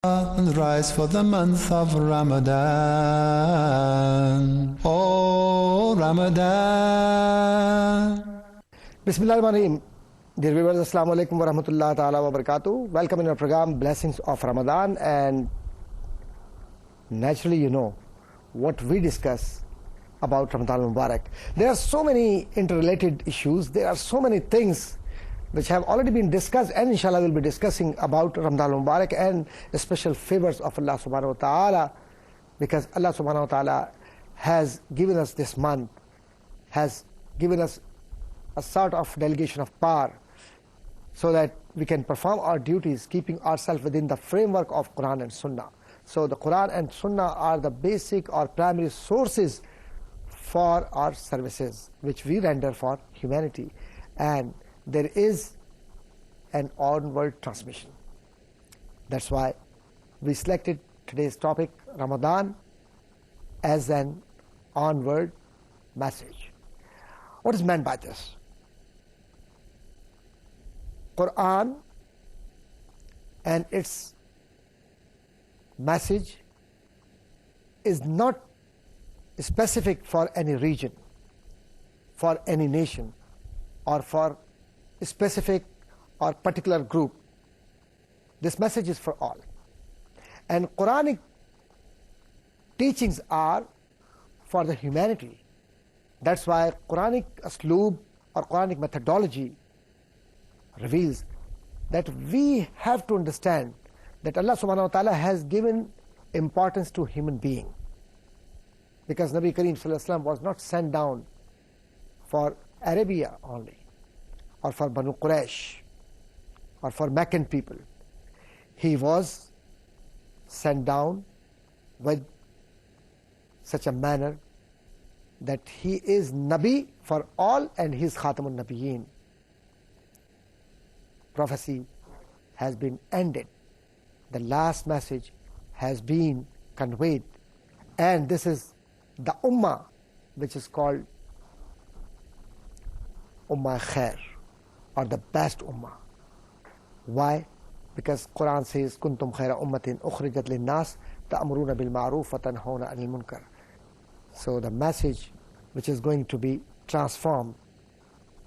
Rise for the month of Ramadan. Oh, Ramadan. Bismillahirrahmanirrahim. Dear viewers, Assalamu alaikum wa rahmatullahi ta'ala wa barakatuh. Welcome in our program, Blessings of Ramadan. And naturally, you know what we discuss about Ramadan Mubarak. There are so many interrelated issues. There are so many things which have already been discussed, and inshallah we'll be discussing about Ramadan Mubarak and the special favors of Allah subhanahu wa ta'ala, because Allah subhanahu wa ta'ala has given us this month, has given us a sort of delegation of power so that we can perform our duties keeping ourselves within the framework of Quran and Sunnah. So the Quran and Sunnah are the basic or primary sources for our services which we render for humanity, and there is an onward transmission. That's why we selected today's topic, Ramadan, as an onward message. What is meant by this? Quran and its message is not specific for any region, for any nation, or for a specific or particular group. This message is for all. And Quranic teachings are for the humanity. That's why Quranic asloob or Quranic methodology reveals that we have to understand that Allah subhanahu wa ta'ala has given importance to human being, because Nabi Kareem sallallahu alaihi wasallam was not sent down for Arabia only, or for Banu Quraysh, or for Meccan people. He was sent down with such a manner that he is Nabi for all, and he is Khatamun Nabiyyin. Prophecy has been ended. The last message has been conveyed, and this is the Ummah which is called Ummah Khair, or the best Ummah. Why? Because Quran says, Kuntum khaira ummatin ukhrijat linnas ta'muruna bil ma'ruf wa tanhauna 'anil munkar. So the message which is going to be transformed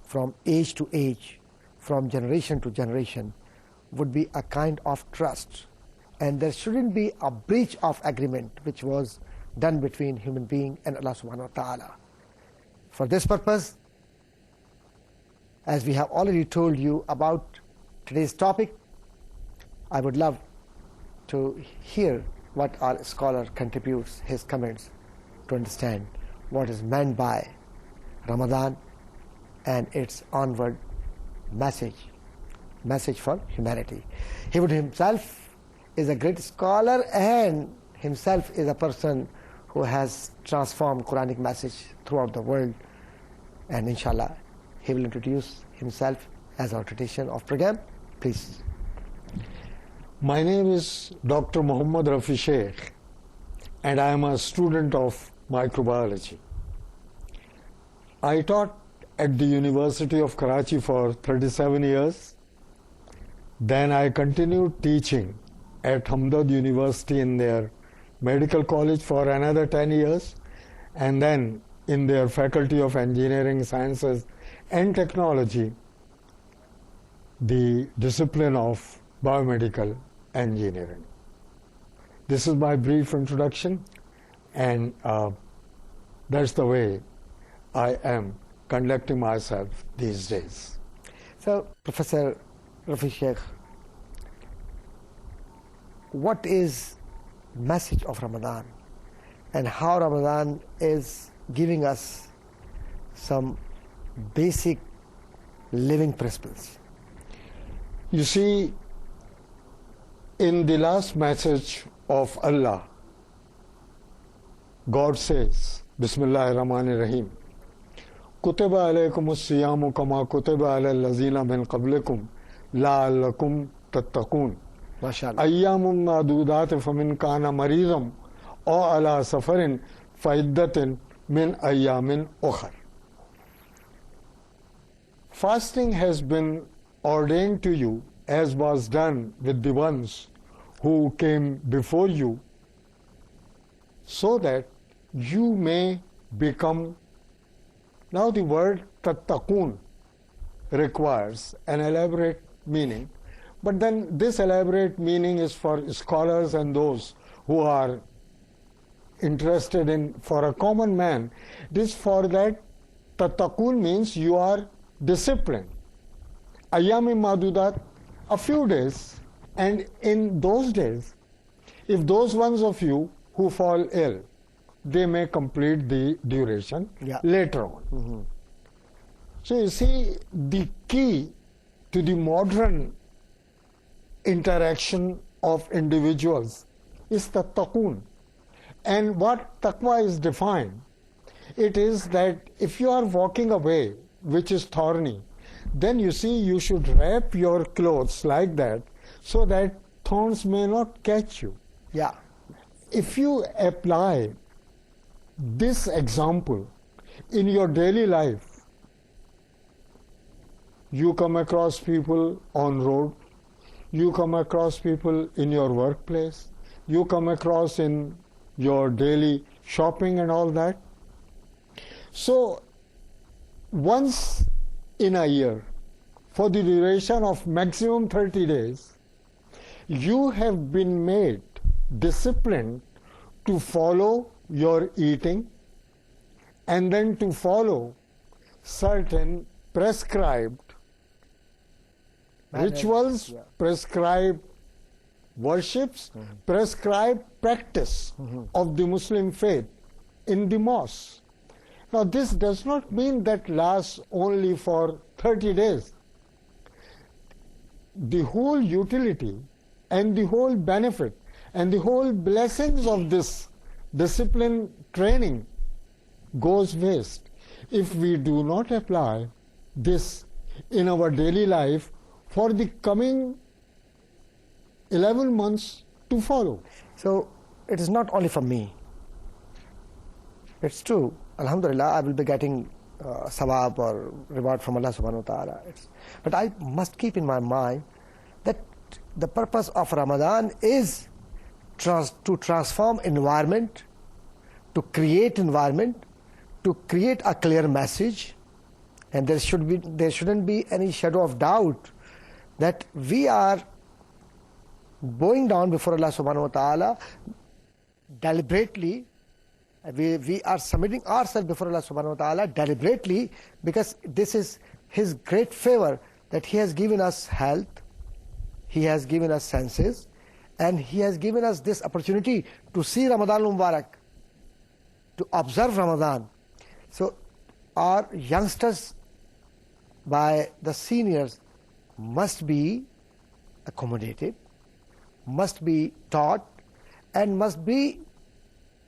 from age to age, from generation to generation, would be a kind of trust, and there shouldn't be a breach of agreement which was done between human being and Allah subhanahu wa ta'ala. For this purpose, as we have already told you about today's topic, I would love to hear what our scholar contributes, his comments, to understand what is meant by Ramadan and its onward message for humanity. He would himself is a great scholar, and himself is a person who has transformed Quranic message throughout the world, and inshallah he will introduce himself as our tradition of program. Please. My name is Dr. Muhammad Rafi Sheikh, and I am a student of microbiology. I taught at the University of Karachi for 37 years. Then I continued teaching at Hamdard University in their medical college for another 10 years, and then in their Faculty of Engineering Sciences and Technology, the discipline of biomedical engineering. This is my brief introduction, and that's the way I am conducting myself these days. So, Professor Rafi Sheikh, what is message of Ramadan, and how Ramadan is giving us some basic living principles? You see, in the last message of Allah, God says, Bismillahirrahmanirrahim, Kutiba alaykum as-siyamu kama kutiba ala allazina min qablikum la'allakum tattaqun. Ayyamun ma'dudat famin kana maridam aw ala safarin fa'iddatin min ayyamin ukhar. Fasting has been ordained to you as was done with the ones who came before you, so that you may become. Now the word tattaqun requires an elaborate meaning, but then this elaborate meaning is for scholars and those who are interested in. For a common man, this for that tattaqun means you are disciplined. Ayyam madudat, a few days, and in those days, if those ones of you who fall ill, they may complete the duration later on. So you see, the key to the modern interaction of individuals is tattaqun. And what taqwa is defined, it is that if you are walking away, which is thorny, then you see you should wrap your clothes like that so that thorns may not catch you. Yeah. If you apply this example in your daily life, you come across people on road, you come across people in your workplace, you come across in your daily shopping and all that. So once in a year, for the duration of maximum 30 days, you have been made disciplined to follow your eating and then to follow certain prescribed rituals, prescribed worships, prescribed practice of the Muslim faith in the mosque. Now this does not mean that lasts only for 30 days. The whole utility and the whole benefit and the whole blessings of this discipline training goes waste if we do not apply this in our daily life for the coming 11 months to follow. So it is not only for me. It's true. Alhamdulillah, I will be getting sawab or reward from Allah subhanahu wa ta'ala. But I must keep in my mind that the purpose of Ramadan is to transform environment, to create environment, to create a clear message, and there shouldn't be any shadow of doubt that we are bowing down before Allah subhanahu wa ta'ala deliberately. We are submitting ourselves before Allah subhanahu wa ta'ala deliberately, because this is His great favor that He has given us health, He has given us senses, and He has given us this opportunity to see Ramadan al-Mubarak, to observe Ramadan. So our youngsters, by the seniors, must be accommodated, must be taught, and must be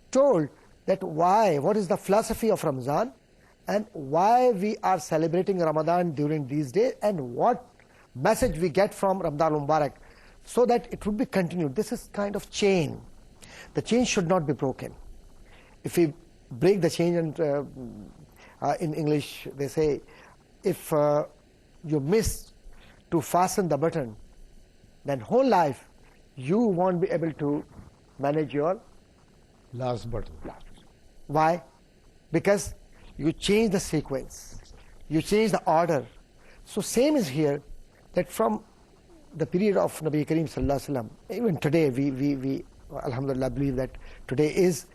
told that what is the philosophy of Ramadan, and why we are celebrating Ramadan during these days, and what message we get from Ramadan al-Mubarak, so that it would be continued. This is kind of chain. The chain should not be broken. If we break the chain, and in English they say, if you miss to fasten the button, then whole life you won't be able to manage your last button. Why? Because you change the sequence, you change the order. So same is here, that from the period of Nabi Kareem Sallallahu Alaihi Wasallam, even today we Alhamdulillah believe that today is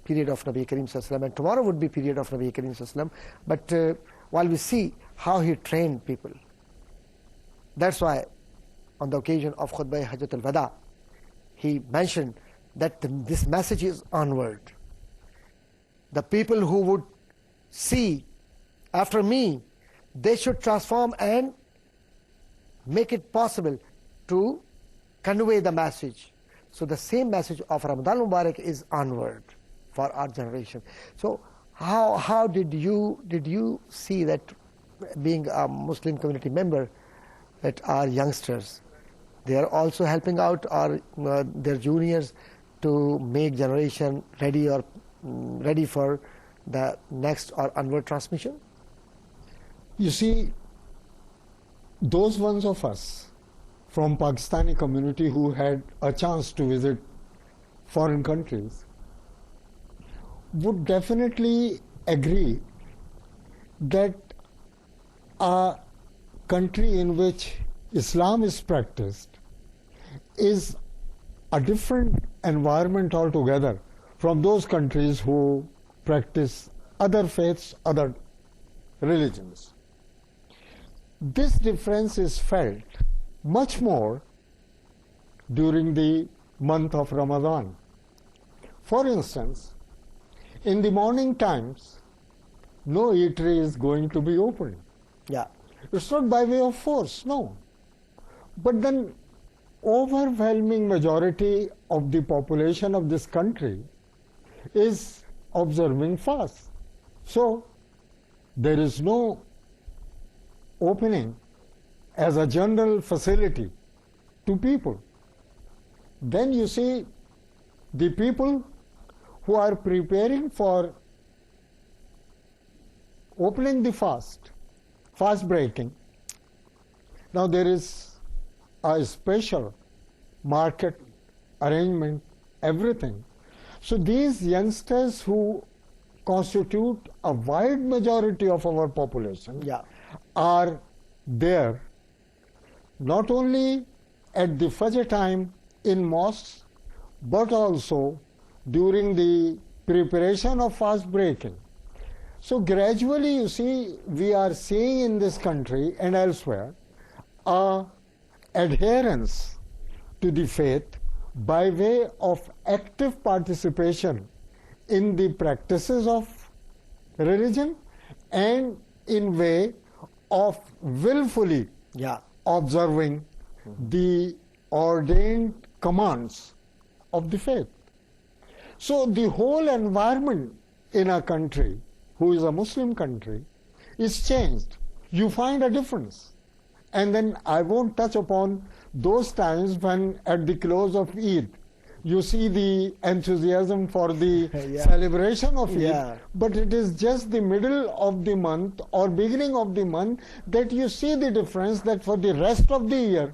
period of Nabi Kareem Sallallahu Alaihi Wasallam, and tomorrow would be period of Nabi Kareem Sallallahu Alaihi Wasallam. But while we see how he trained people, that's why on the occasion of Khutbah Hajjat al-Wada, he mentioned that this message is onward. The people who would see after me, they should transform and make it possible to convey the message. So the same message of Ramadan Mubarak is onward for our generation. So how did you see that, being a Muslim community member, that our youngsters, they are also helping out their juniors to make generation ready for the next or onward transmission? You see, those ones of us from Pakistani community who had a chance to visit foreign countries would definitely agree that a country in which Islam is practiced is a different environment altogether from those countries who practice other faiths, other religions. This difference is felt much more during the month of Ramadan. For instance, in the morning times, no eatery is going to be opened. Yeah. It's not by way of force, no. But then overwhelming majority of the population of this country is observing fast. So there is no opening as a general facility to people. Then you see the people who are preparing for opening the fast breaking. Now there is a special market arrangement, everything. So these youngsters who constitute a wide majority of our population are there not only at the Fajr time in mosques, but also during the preparation of fast breaking. So gradually, you see, we are seeing in this country and elsewhere a adherence to the faith by way of active participation in the practices of religion and in way of willfully observing the ordained commands of the faith. So the whole environment in a country who is a Muslim country is changed. You find a difference. And then I won't touch upon those times when at the close of Eid you see the enthusiasm for the celebration of Eid, but it is just the middle of the month or beginning of the month that you see the difference, that for the rest of the year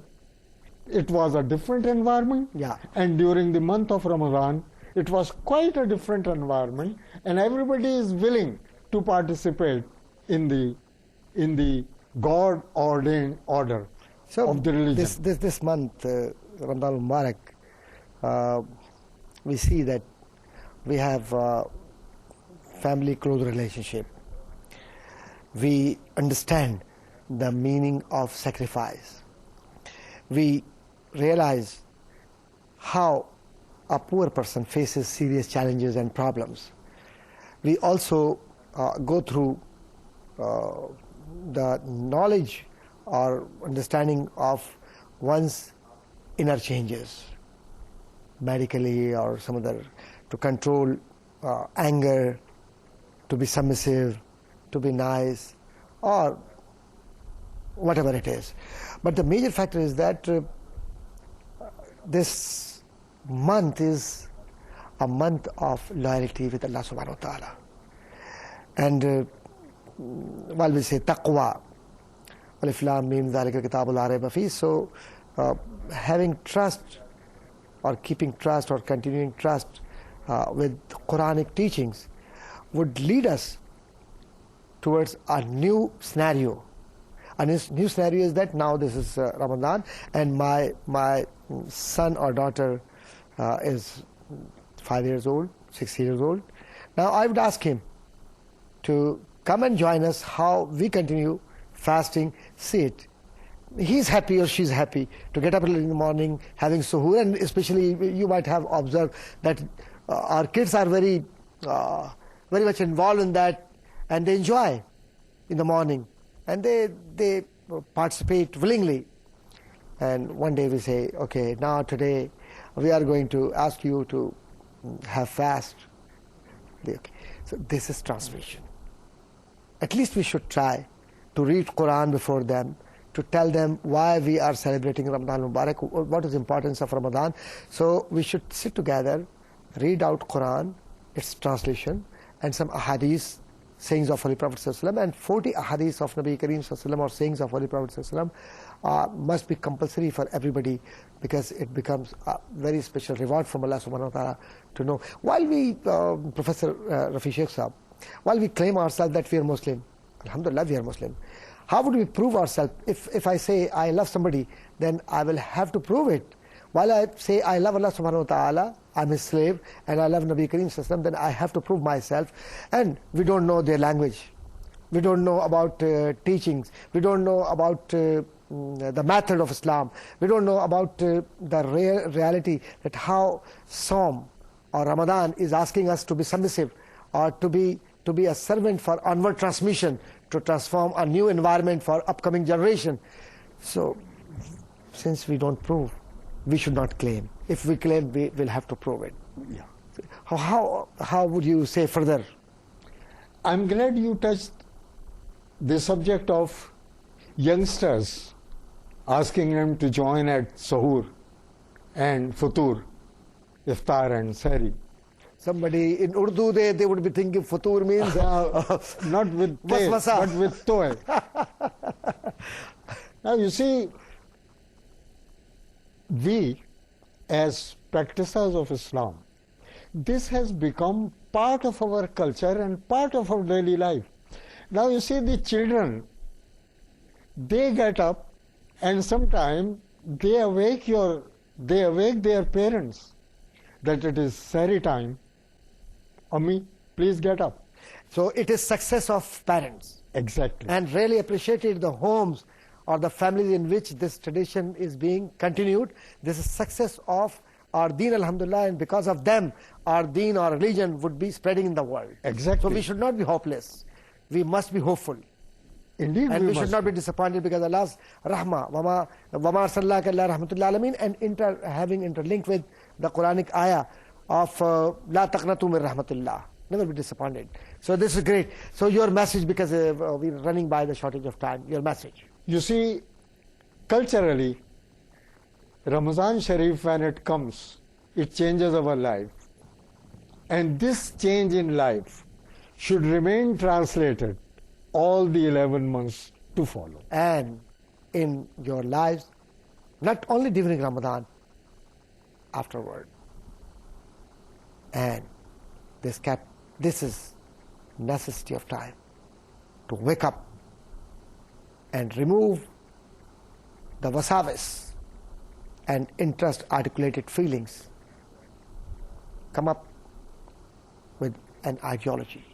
it was a different environment, and during the month of Ramadan it was quite a different environment, and everybody is willing to participate in the God-ordained order of the religion. This month, Ramadan Mubarak, we see that we have family close relationship. We understand the meaning of sacrifice. We realize how a poor person faces serious challenges and problems. We also go through the knowledge or understanding of one's inner changes, medically or some other, to control anger, to be submissive, to be nice, or whatever it is. But the major factor is that this month is a month of loyalty with Allah subhanahu wa ta'ala. And while we say taqwa, alif lam mim dhalika kitabul la rayba fi, so having trust or keeping trust or continuing trust with Quranic teachings would lead us towards a new scenario. And this new scenario is that now this is Ramadan, and my son or daughter is 5 years old, 6 years old. Now I would ask him to come and join us, how we continue fasting, see it. He's happy or she's happy to get up early in the morning, having suhoor, and especially you might have observed that our kids are very much involved in that, and they enjoy in the morning, and they participate willingly. And one day we say, okay, now today we are going to ask you to have fast. Okay. So this is transmission. At least we should try to read Quran before them, to tell them why we are celebrating Ramadan Mubarak, what is the importance of Ramadan. So we should sit together, read out Quran, its translation, and some ahadith sayings of Holy Prophet ﷺ, and 40 ahadith of Nabi Kareem ﷺ or sayings of Holy Prophet ﷺ must be compulsory for everybody, because it becomes a very special reward from Allah subhanahu wa ta'ala to know. While we, Professor Rafi Sheikh Sahab, while we claim ourselves that we are Muslim, alhamdulillah we are Muslim, how would we prove ourselves? If I say I love somebody, then I will have to prove it. While I say I love Allah subhanahu wa ta'ala, I'm his slave, and I love Nabi Kareem ﷺ, then I have to prove myself. And we don't know their language. We don't know about teachings. We don't know about the method of Islam. We don't know about the reality that how Psalm or Ramadan is asking us to be submissive, or to be a servant for onward transmission, to transform a new environment for upcoming generation. So, since we don't prove, we should not claim. If we claim, we will have to prove it. Yeah. How would you say further? I'm glad you touched the subject of youngsters, asking them to join at Sahur and Futur, Iftar and Sahri. Somebody in Urdu, they would be thinking Futur means not with te, but with toy. Now you see, we as practitioners of Islam, this has become part of our culture and part of our daily life. Now you see, the children, they get up and sometimes they awake their parents that it is Sahri time. Ammi, please get up. So it is success of parents. Exactly. And really appreciated the homes or the families in which this tradition is being continued. This is success of our deen, alhamdulillah, and because of them, our deen, our religion would be spreading in the world. Exactly. So we should not be hopeless. We must be hopeful. Indeed, and we should not be disappointed, because Allah's rahmah, wama arsalnaka illa rahmatul alamin, and having interlinked with the Quranic ayah of la taqnatu min rahmatillah. Never be disappointed. So this is great. So your message, because we're running by the shortage of time, your message. You see, culturally, Ramadan Sharif, when it comes, it changes our life. And this change in life should remain translated all the 11 months to follow. And in your lives, not only during Ramadan, afterward. And this is necessity of time to wake up and remove the wasawis and interest articulated feelings. Come up with an ideology,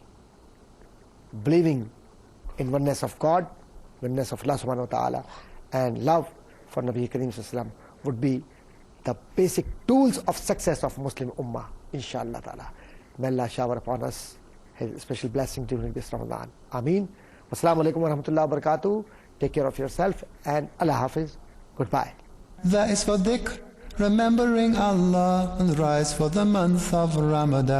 believing in oneness of God, oneness of Allah subhanahu wa ta'ala, and love for Nabi Kareem ﷺ would be the basic tools of success of Muslim Ummah, inshallah ta'ala. May Allah shower upon us His special blessing during this Ramadan. Ameen. Wassalamu alaikum wa rahmatullahi wa barakatuh. Take care of yourself, and Allah Hafiz. Goodbye. That is for dhikr, remembering Allah, and rise for the month of Ramadan.